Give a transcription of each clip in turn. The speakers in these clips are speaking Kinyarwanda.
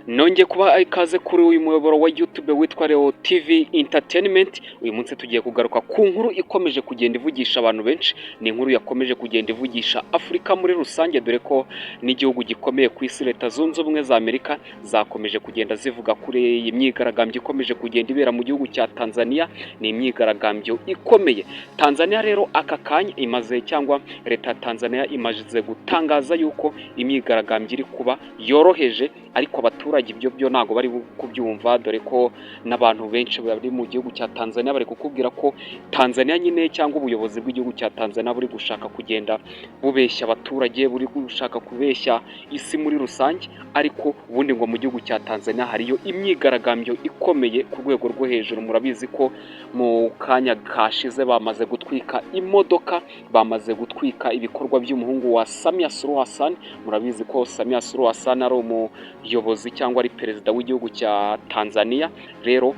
Nongeye kuba ikaze kuri uyu muyoboro wa YouTube witwa Leo TV Entertainment. Uyu munsi tugiye kugaruka ku nkuru ikomeje kugenda ivugisha abantu benshi. Ni inkuru yakomeje kugenda ivugisha Afurika muri rusange, dore ko n'igihugu gikomeye ku isi, Leta Zunze Ubumwe za Amerika, zakomeje kugenda zivuga kuri iyi myigaragambyo ikomeje kugenda ibera mu gihugu cya Tanzania. Ni imyigaragambyo ikomeye. Tanzania rero aka kanya imaze, cyangwa leta ya Tanzania imaze gutangaza yuko imyigaragambyo iri kuba yoroheje, ariko abaturage ibyo ntago bari kubyumva, dore ko n'abantu benshi bari mu gihugu cya Tanzania bari kukubwira ko Tanzania nyine, cyangwa ubuyobozi bw'igihugu cya Tanzania buri gushaka kugenda bubeshya abaturage, buri gushaka kubeshya isi muri rusange. Ariko ubundi ngo mu gihugu cya Tanzania hariyo imyigaragambyo ikomeye ku rwego rwo hejuru. Murabizi ko mu kanya kashize bamaze gutwika imodoka, bamaze gutwika ibikorwa by'umuhungu wa Samia Suluhu Hassan. Murabizi ko Samia Suluhu Hassan ari umuyobozi cyangwa ari perezida w'igihugu cya Tanzania. Rero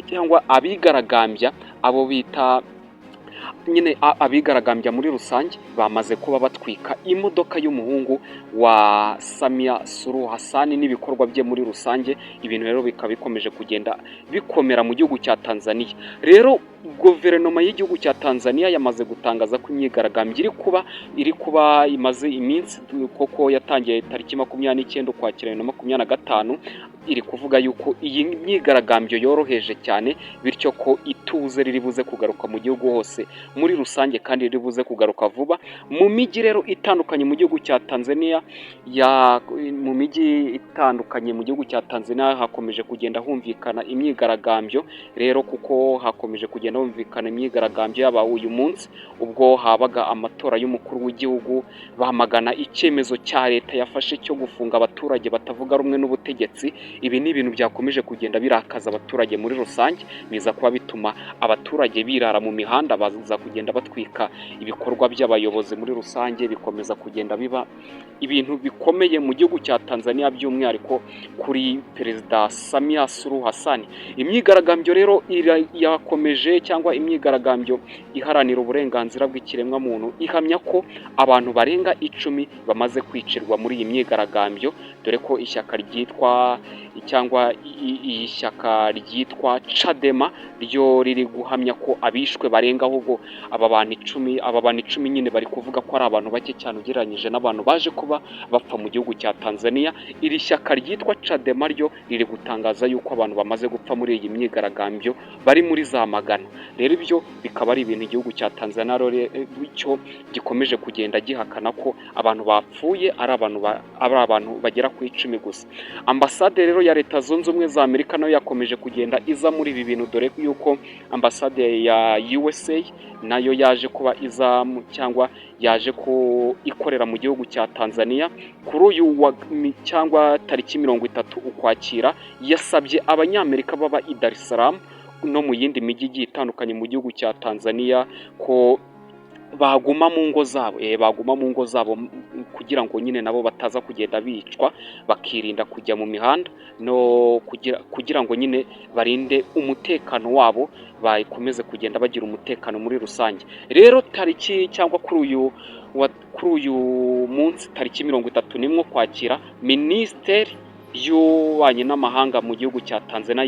cyangwa abigaragambya, abo bita nyine abigaragambya muri rusange, bamaze kuba batwika imodoka y'umuhungu wa Samia Suluhu Hassan n'ibikorwa bye muri rusange. Ibintu rero bikaba bikomeje kugenda bikomera mu gihugu cya Tanzania. Rero guverinoma y'igihugu cya Tanzania yamaze gutangaza ko imyigaragambyo iri kuba imaze iminsi, koko yatangiye tariki 29 Ukwakira 2025. iri kuvuga yuko iyi myigaragambyo yoroheje cyane, bityo ko ituze riri buze kugaruka mu gihugu hose muri rusange, kandi riri buze kugaruka vuba mu mijyi rero itandukanye mu gihugu cya Tanzania. Mu mijyi itandukanye mu gihugu cya Tanzania hakomeje kugenda humvikana imyigaragambyo rero, kuko hakomeje kugenda humvikana imyigaragambyo yaba uyu munsi ubwo habaga amatora y'umukuru w'igihugu, bamagana icyemezo cya leta yafashe cyo gufunga abaturage batavuga rumwe n'ubutegetsi. Ibi ni ibintu byakomeje kugenda birakaza abaturage muri rusange, biza kuba bituma abaturage birara mu mihanda, baza kugenda batwika ibikorwa by'abayobozi muri rusange. Bikomeza kugenda biba ibintu bikomeye mu gihugu cya Tanzania, by'umwihariko kuri perezida Samia Suluhu Hassan. Imyigaragambyo rero yakomeje, cyangwa imyigaragambyo iharanira uburenganzira bw'ikiremwa muntu, ihamya ko abantu barenga 10 bamaze kwicirwa muri iyi myigaragambyo, dore ko ishyaka ryitwa Chadema ryo riri guhamya ko abishwe barenga, ahubwo aba bantu 10 nyine bari kuvuga ko ari abantu bake cyane ugereranyije n'abantu baje kuba bapfa mu gihugu cya Tanzania. Iri shyaka ryitwa Chadema ryo riri gutangaza yuko abantu bamaze gupfa muri iyi myigaragambyo bari muri za magana. Rero ibyo bikaba ari ibintu igihugu cya Tanzania cyo gikomeje kugenda gihakana ko abantu bapfuye ari abantu bagera ku 10 gusa. Ambasade rero ya Leta Zunze Ubumwe za Amerika nayo yakomeje kugenda iza muri ibi bintu, dore yuko ambasade ya USA nayo yaje kuba cyangwa yaje ko ikorera mu gihugu cya Tanzania kuri uyu cyangwa tariki 30 Ukwakira. Yasabye abanyamerika baba i Dar es Salaam no mu yindi mijyi igiye itandukanye mu gihugu cya Tanzania ko baguma mu ngo zabo, kugira ngo nyine nabo bataza kugenda bicwa, bakirinda kujya mu mihanda, no kugira ngo nyine barinde umutekano wabo, bakomeze kugenda bagira umutekano muri rusange. Rero tariki, cyangwa kuri uyu munsi tariki 31 Ukwakira, Minisiteri y'ububanyi n'amahanga mu gihugu cya Tanzania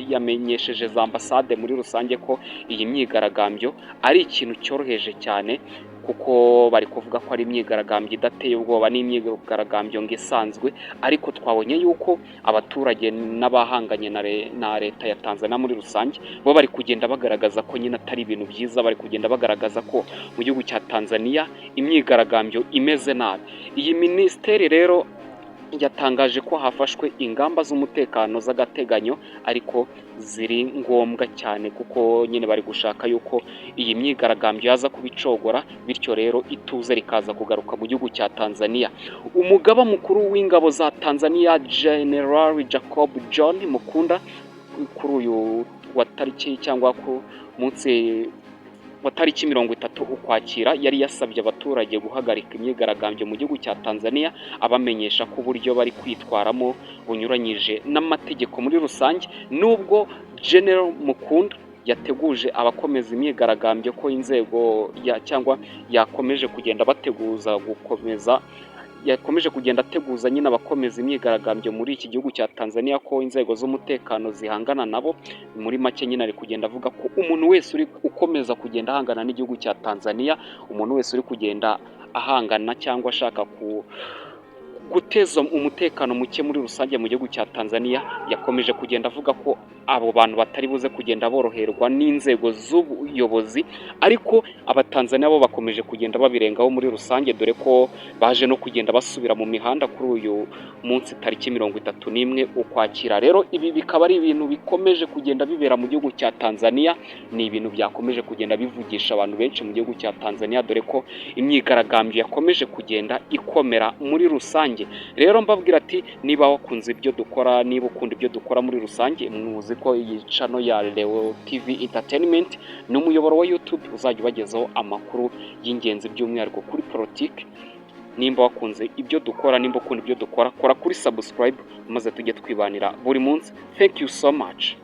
yamenyesheje za ambasade muri rusange ko iyi myigaragambyo ari ikintu cyoroheje cyane, kuko bari kuvuga ko ari imyigaragambyo idateye ubwoba, n'imyigaragambyo ngo isanzwe. Ariko twabonye yuko abaturage n'abahanganye na leta ya Tanzania muri rusange bo bari kugenda bagaragaza ko nyine atari ibintu byiza, bari kugenda bagaragaza ko mu gihugu cya Tanzania imyigaragambyo imeze nabi. Iyi minisiteri rero yatangaje ko hafashwe ingamba z'umutekano z'agateganyo, ariko ziri ngombwa cyane, kuko nyine bari gushaka yuko iyi myigaragambyo yaza kubicogora, bityo rero ituze rikaza kugaruka mu gihugu cya Tanzania. Umugaba mukuru w'ingabo za Tanzania General Jacob John Mukunda kuri uyu wa tariki, cyangwa ku munsi wa tariki 30 Ukwakira, yari yasabye abaturage guhagarika imyigaragambyo mu gihugu cya Tanzania, abamenyesha ko uburyo bari kwitwaramo bunyuranyije n'amategeko muri rusange. Nubwo General Mukunda yateguje abakomeza imyigaragambyo ko inzego cyangwa yakomeje kugenda bateguza gukomeza yakomeje kugenda ateguza nyine abakomeza imyigaragambyo muri iki gihugu cya Tanzania ko inzego z'umutekano zihangana nabo. Muri make nyine ari kugenda avuga ko umuntu wese uri ukomeza kugenda ahangana n'igihugu cya Tanzania, umuntu wese uri kugenda ahangana cyangwa ashaka guteza umutekano muke muri rusange mu gihugu cya Tanzania, yakomeje kugenda avuga ko abo bantu batari buze kugenda boroherwa n'inzego z'ubuyobozi, ariko abatanzania bo bakomeje kugenda babirengaho muri rusange, dore ko baje no kugenda basubira mu mihanda kuri uyu munsi tariki 31 Ukwakira. Rero ibi bikaba ari ibintu bikomeje kugenda bibera mu gihugu cya Tanzania, ni ibintu byakomeje kugenda bivugisha abantu benshi mu gihugu cya Tanzania, dore ko imyigaragambyo yakomeje kugenda ikomera muri rusange. Rero mbabwira ati niba wakunze ibyo dukora, niba ukunda ibyo dukora muri rusange, muzi ko iyi channel ya Leo TV Entertainment ni umuyoboro wa YouTube uzajya ubagezaho amakuru y'ingenzi by'umwihariko kuri politiki. Nimba wakunze ibyo dukora, nimba ukunda ibyo dukora, kora kuri subscribe maze tujye twibanira buri munsi. Thank you so much.